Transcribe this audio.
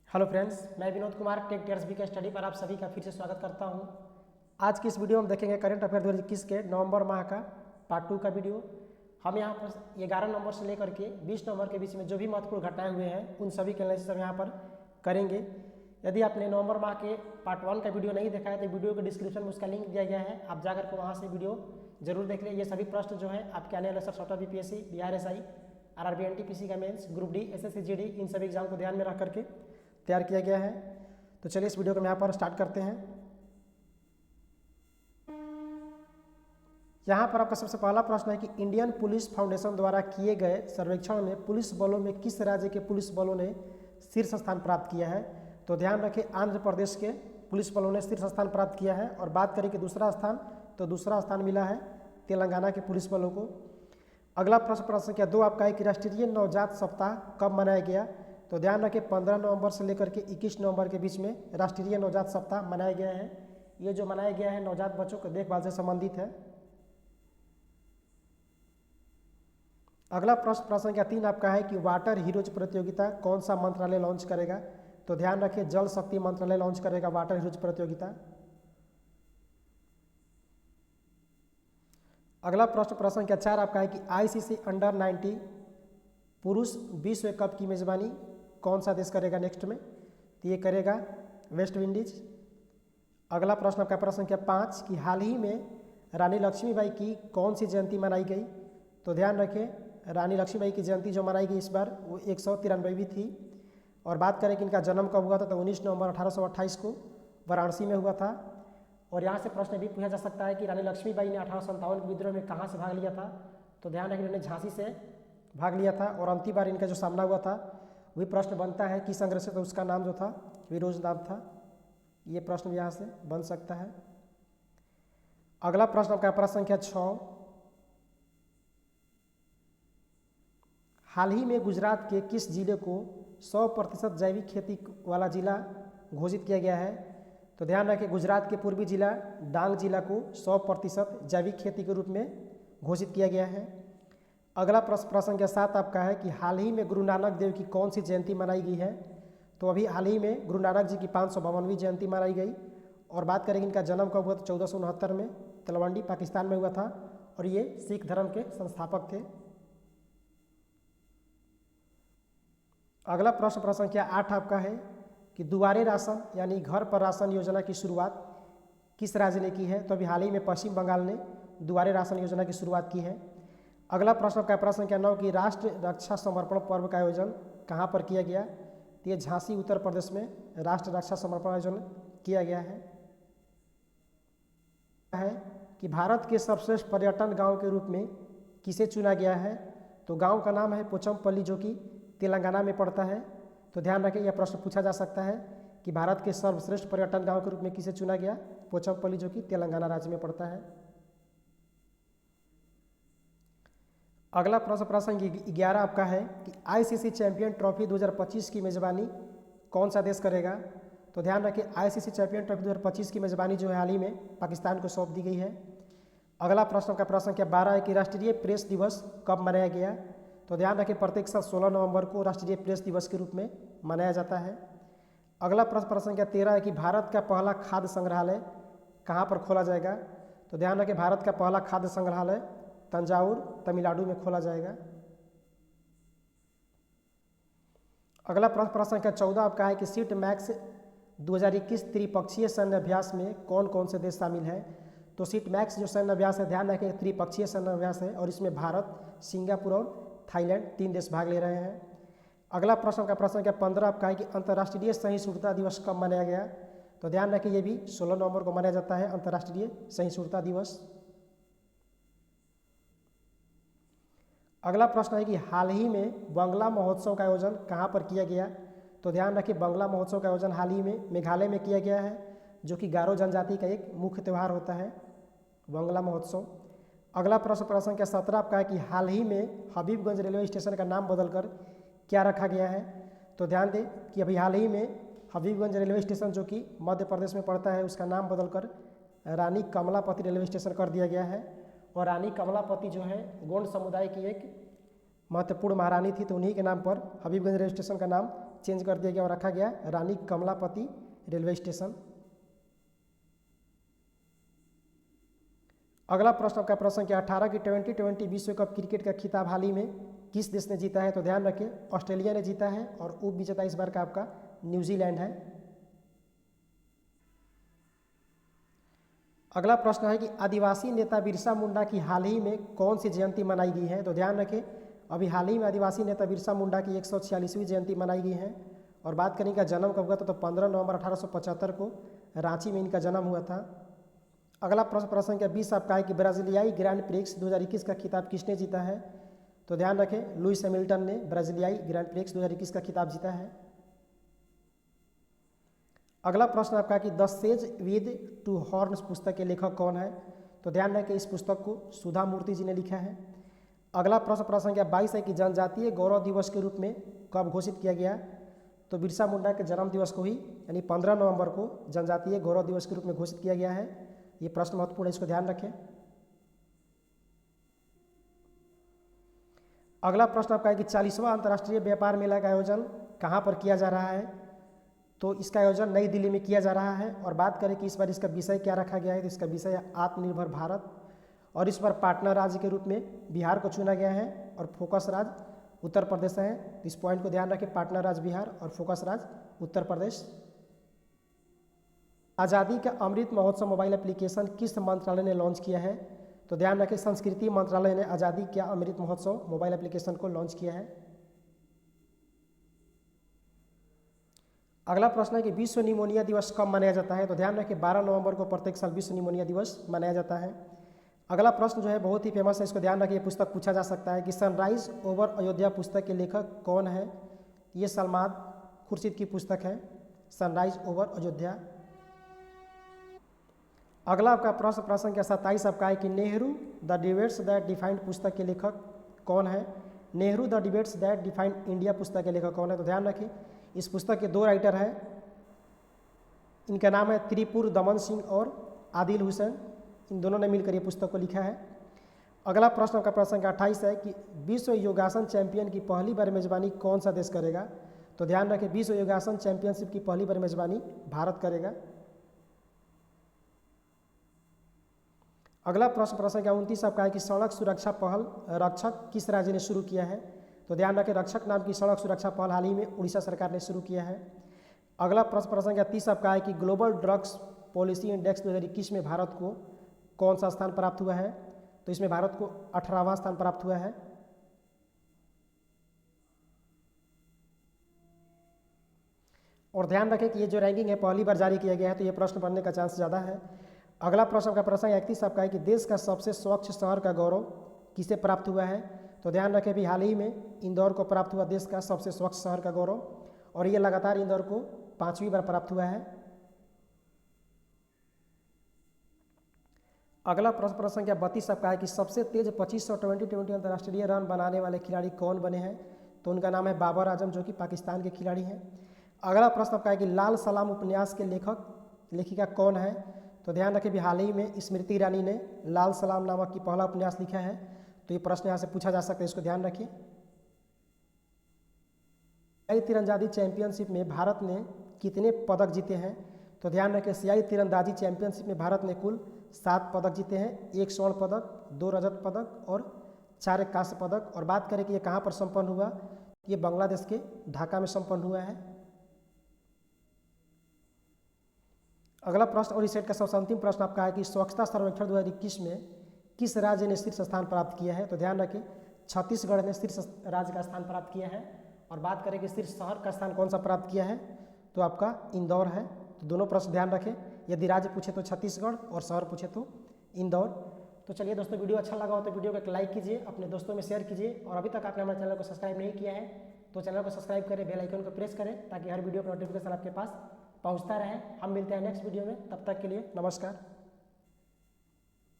Hello friends, मैं Vinod Kumar take टीआरएसबी के study पर आप सभी का फिर से स्वागत करता हूं। आज की इस वीडियो में देखेंगे करंट अफेयर 2021 के नवंबर माह का पार्ट 2 का वीडियो। हम यहां पर 11 नवंबर से लेकर के 20 नवंबर के बीच में जो भी महत्वपूर्ण घटनाएं हुए हैं उन सभी के एनालिसिस हम यहाँ पर करेंगे। यदि आपने नवंबर माह के पार्ट 1 का वीडियो नहीं देखा है तो वीडियो के डिस्क्रिप्शन में उसका लिंक दिया गया है, आप जाकर के वहाँ से वीडियो जरूर देख लें। ये सभी प्रश्न जो है आपके आने वाले software BPSC, BRSI, RRB, NTPC का mains, group D, SSC, GD, इन सभी एग्जाम को ध्यान में रख करके तैयार किया गया है। तो चलिए इस वीडियो को हम यहाँ पर स्टार्ट करते हैं। यहाँ पर आपका सबसे पहला प्रश्न है कि इंडियन पुलिस फाउंडेशन द्वारा किए गए सर्वेक्षण में पुलिस बलों में किस राज्य के पुलिस बलों ने शीर्ष स्थान प्राप्त किया है। तो ध्यान रखें, आंध्र प्रदेश के पुलिस बलों ने शीर्ष स्थान प्राप्त किया है। और बात करें कि दूसरा स्थान, तो दूसरा स्थान मिला है तेलंगाना के पुलिस बलों को। अगला प्रश्न संख्या 2 आपका है कि राष्ट्रीय नवजात सप्ताह कब मनाया गया। तो ध्यान रखें 15 नवंबर से लेकर के 21 नवंबर के बीच में राष्ट्रीय नवजात सप्ताह मनाया गया है। ये जो मनाया गया है नवजात बच्चों के देखभाल से संबंधित है। अगला प्रश्न संख्या 3 आपका है कि वाटर हीरोज प्रतियोगिता कौन सा मंत्रालय लॉन्च करेगा। तो ध्यान रखें जल शक्ति मंत्रालय लॉन्च करेगा वाटर हीरोज प्रतियोगिता। अगला प्रश्न संख्या 4 आपका है कि आईसीसी अंडर 19 पुरुष विश्व कप की मेजबानी कौन सा देश करेगा नेक्स्ट में। तो ये करेगा वेस्ट इंडीज। अगला प्रश्न आपका प्रश्न संख्या 5 कि हाल ही में रानी लक्ष्मीबाई की कौन सी जयंती मनाई गई। तो ध्यान रखें रानी लक्ष्मीबाई की जयंती जो मनाई गई इस बार वो 193वीं थी। और बात करें कि इनका जन्म कब हुआ था, तो 19 नवंबर 1828 को वाराणसी में हुआ था। और यहाँ से प्रश्न भी पूछा जा सकता है कि रानी लक्ष्मीबाई ने 1857 के विद्रोह में कहाँ से भाग लिया था। तो ध्यान रखें इन्होंने झांसी से भाग लिया था। और अंतिम बार इनका जो सामना हुआ था वही प्रश्न बनता है किस अंग्रेज से, तो उसका नाम जो था विरोज नाम था। ये प्रश्न यहाँ से बन सकता है। अगला प्रश्न आपका प्रश्न संख्या 6 हाल ही में गुजरात के किस जिले को 100% जैविक खेती वाला जिला घोषित किया गया है। तो ध्यान रखें गुजरात के पूर्वी जिला डांग जिला को 100% जैविक खेती के रूप में घोषित किया गया है। अगला प्रश्न संख्या 7 आपका है कि हाल ही में गुरु नानक देव की कौन सी जयंती मनाई गई है। तो अभी हाल ही में गुरु नानक जी की 552वीं जयंती मनाई गई। और बात करेंगे इनका जन्म कब हुआ, तो 1469 में तलवंडी पाकिस्तान में हुआ था। और ये सिख धर्म के संस्थापक थे। अगला प्रश्न संख्या 8 आपका है कि दुआरे राशन यानी घर पर राशन योजना की शुरुआत किस राज्य ने की है। तो अभी हाल ही में पश्चिम बंगाल ने दुआरे राशन योजना की शुरुआत की है। अगला प्रश्न का प्रश्न संख्या 9 कि राष्ट्र रक्षा समर्पण पर्व का आयोजन कहाँ पर किया गया। तो ये झांसी उत्तर प्रदेश में राष्ट्र रक्षा समर्पण आयोजन किया गया है कि भारत के सर्वश्रेष्ठ पर्यटन गांव के रूप में किसे चुना गया है। तो गांव का नाम है पोचमपल्ली जो कि तेलंगाना में पड़ता है। तो ध्यान रखें यह प्रश्न पूछा जा सकता है कि भारत के सर्वश्रेष्ठ पर्यटन गांव के रूप में किसे चुना गया, पोचमपल्ली जो कि तेलंगाना राज्य में पड़ता है। अगला प्रश्न 11 आपका है कि आईसीसी चैंपियन ट्रॉफी 2025 की मेजबानी कौन सा देश करेगा। तो ध्यान रखें आईसीसी चैंपियन ट्रॉफी 2025 की मेजबानी जो है हाल ही में पाकिस्तान को सौंप दी गई है। अगला प्रश्न का प्रश्न संख्या 12 है कि राष्ट्रीय प्रेस दिवस कब मनाया गया। तो ध्यान रखें प्रत्येक साल 16 नवंबर को राष्ट्रीय प्रेस दिवस के रूप में मनाया जाता है। अगला प्रश्न संख्या 13 है कि भारत का पहला खाद्य संग्रहालय कहाँ पर खोला जाएगा। तो ध्यान रखें भारत का पहला खाद्य संग्रहालय तंजावुर तमिलनाडु में खोला जाएगा। अगला प्रश्न संख्या 14 आपका है कि सीट मैक्स 2021 त्रिपक्षीय सैन्य अभ्यास में कौन कौन से देश शामिल हैं। तो सीट मैक्स जो सैन्य अभ्यास है ध्यान रखें त्रिपक्षीय सैन्य अभ्यास है और इसमें भारत, सिंगापुर और थाईलैंड 3 देश भाग ले रहे हैं। अगला प्रश्न का प्रश्न संख्या 15 आपका है कि अंतर्राष्ट्रीय सहिष्णुता दिवस कब मनाया गया। तो ध्यान रखें ये भी 16 नवंबर को मनाया जाता है अंतर्राष्ट्रीय सहिष्णुता दिवस। अगला प्रश्न है कि हाल ही में बंगला महोत्सव का आयोजन कहाँ पर किया गया। तो ध्यान रखिए बंगला महोत्सव का आयोजन हाल ही में मेघालय में किया गया है जो कि गारो जनजाति का एक मुख्य त्यौहार होता है बंगला महोत्सव। अगला प्रश्न संख्या 17 आपका है कि हाल ही में हबीबगंज रेलवे स्टेशन का नाम बदलकर क्या रखा गया है। तो ध्यान दें कि अभी हाल ही में हबीबगंज रेलवे स्टेशन जो कि मध्य प्रदेश में पड़ता है उसका नाम बदलकर रानी कमलापति रेलवे स्टेशन कर दिया गया है। और रानी कमलापति जो है गोंड समुदाय की एक महत्वपूर्ण महारानी थी, तो उन्हीं के नाम पर हबीबगंज रेलवे स्टेशन का नाम चेंज कर दिया गया और रखा गया रानी कमलापति रेलवे स्टेशन। अगला प्रश्न आपका प्रश्न क्या 18 की T20 विश्व कप क्रिकेट का खिताब हाल ही में किस देश ने जीता है? तो ध्यान रखिए ऑस्ट्रेलिया ने जीता है और उप विजेता इस बार का आपका न्यूजीलैंड है। अगला प्रश्न है कि आदिवासी नेता बिरसा मुंडा की हाल ही में कौन सी जयंती मनाई गई है? तो ध्यान रखें अभी हाल ही में आदिवासी नेता बिरसा मुंडा की 146वीं जयंती मनाई गई है। और बात करें इनका जन्म कब हुआ था? तो 15 नवंबर 1875 को रांची में इनका जन्म हुआ था। अगला प्रश्न क्या 20 आपका है कि ब्राजीलियाई ग्रैंड प्रिक्स 2021 का खिताब किसने जीता है? तो ध्यान रखें लुइस हैमिल्टन ने ब्राजीलियाई ग्रैंड प्रिक्स 2021 का खिताब जीता है। अगला प्रश्न आपका है कि the sage with two horns पुस्तक के लेखक कौन है? तो ध्यान रखें इस पुस्तक को सुधा मूर्ति जी ने लिखा है। अगला प्रश्न क्या 22 है कि जनजातीय गौरव दिवस के रूप में कब घोषित किया गया? तो बिरसा मुंडा के जन्म दिवस को ही यानी 15 नवंबर को जनजातीय गौरव दिवस के रूप में घोषित किया गया है। ये प्रश्न महत्वपूर्ण है, इसको ध्यान रखें। अगला प्रश्न आपका है कि 40वां अंतर्राष्ट्रीय व्यापार मेला का आयोजन कहाँ पर किया जा रहा है? तो इसका आयोजन नई दिल्ली में किया जा रहा है। और बात करें कि इस बार इसका विषय क्या रखा गया है? तो इसका विषय है आत्मनिर्भर भारत और इस बार पार्टनर राज्य के रूप में बिहार को चुना गया है और फोकस राज्य उत्तर प्रदेश है। तो इस पॉइंट को ध्यान रखें पार्टनर राज्य बिहार और फोकस राज्य उत्तर प्रदेश। आज़ादी का अमृत महोत्सव मोबाइल एप्लीकेशन किस मंत्रालय ने लॉन्च किया है? तो ध्यान रखें संस्कृति मंत्रालय ने आज़ादी का अमृत महोत्सव मोबाइल एप्लीकेशन को लॉन्च किया है। अगला प्रश्न है कि विश्व निमोनिया दिवस कब मनाया जाता है? तो ध्यान रखें 12 नवंबर को प्रत्येक साल विश्व निमोनिया दिवस मनाया जाता है। अगला प्रश्न जो है बहुत ही फेमस है, इसको ध्यान रखिए पुस्तक पूछा जा सकता है कि सनराइज ओवर अयोध्या पुस्तक के लेखक कौन है? ये सलमान खुर्शीद की पुस्तक है सनराइज ओवर अयोध्या। अगला आपका प्रश्न क्या 27 आपका है कि Nehru the debates that defined पुस्तक के लेखक कौन है? Nehru the debates that defined India पुस्तक के लेखक कौन है? तो ध्यान रखिए इस पुस्तक के 2 राइटर हैं, इनका नाम है त्रिपुर दमन सिंह और आदिल हुसैन। इन दोनों ने मिलकर ये पुस्तक को लिखा है। अगला प्रश्न आपका प्रश्न 28 है कि विश्व योगासन चैंपियन की पहली बार मेजबानी कौन सा देश करेगा? तो ध्यान रखें विश्व योगासन चैंपियनशिप की पहली बार मेजबानी भारत करेगा। अगला प्रश्न क्या 29 आपका है कि सड़क सुरक्षा पहल रक्षक किस राज्य ने शुरू किया है? तो ध्यान रखें रक्षक नाम की सड़क सुरक्षा पहल हाल ही में उड़ीसा सरकार ने शुरू किया है। अगला प्रश्न क्या 30 आपका है कि ग्लोबल ड्रग्स पॉलिसी इंडेक्स 2021 में भारत को कौन सा स्थान प्राप्त हुआ है? तो इसमें भारत को 18वां स्थान प्राप्त हुआ है। और ध्यान रखें कि ये जो रैंकिंग है पहली बार जारी किया गया है, तो ये प्रश्न बनने का चांस ज़्यादा है। अगला प्रश्न का प्रश्न 31 आपका है कि देश का सबसे स्वच्छ शहर का गौरव किसे प्राप्त हुआ है? तो ध्यान रखें भी हाल ही में इंदौर को प्राप्त हुआ देश का सबसे स्वच्छ शहर का गौरव, और ये लगातार इंदौर को 5वीं बार प्राप्त हुआ है। अगला प्रश्न क्या 32 आपका है कि सबसे तेज 2500 T20 अंतर्राष्ट्रीय रन बनाने वाले खिलाड़ी कौन बने हैं? तो उनका नाम है बाबर आजम जो कि पाकिस्तान के खिलाड़ी हैं। अगला प्रश्न आपका है कि लाल सलाम उपन्यास के लेखिका कौन है? तो ध्यान रखें भी हाल ही में स्मृति ईरानी ने लाल सलाम नामक की पहला उपन्यास लिखा है। तो ये प्रश्न यहाँ से पूछा जा सकता है, इसको ध्यान रखिए। तीरंदाजी चैंपियनशिप में भारत ने कितने पदक जीते हैं? तो ध्यान रखें सियाई तीरंदाजी चैंपियनशिप में भारत ने कुल 7 पदक जीते हैं, 1 स्वर्ण पदक, 2 रजत पदक और 4 कांस्य पदक। और बात करें कि ये कहाँ पर संपन्न हुआ, ये बांग्लादेश के ढाका में संपन्न हुआ है। अगला प्रश्न और इस सेट का सबसे अंतिम प्रश्न आपका है कि स्वच्छता सर्वेक्षण 2021 में किस राज्य ने शीर्ष स्थान प्राप्त किया है? तो ध्यान रखें छत्तीसगढ़ ने शीर्ष राज्य का स्थान प्राप्त किया है। और बात करें कि शीर्ष शहर का स्थान कौन सा प्राप्त किया है, तो आपका इंदौर है। तो दोनों प्रश्न ध्यान रखें, यदि राज्य पूछे तो छत्तीसगढ़ और शहर पूछे तो इंदौर। तो चलिए दोस्तों, वीडियो अच्छा लगा हो तो वीडियो को एक लाइक कीजिए, अपने दोस्तों में शेयर कीजिए, और अभी तक आपने हमारे चैनल को सब्सक्राइब नहीं किया है तो चैनल को सब्सक्राइब करें, बेल आइकन को प्रेस करें ताकि हर वीडियो का नोटिफिकेशन आपके पास पहुंचता रहे। हम मिलते हैं नेक्स्ट वीडियो में, तब तक के लिए नमस्कार।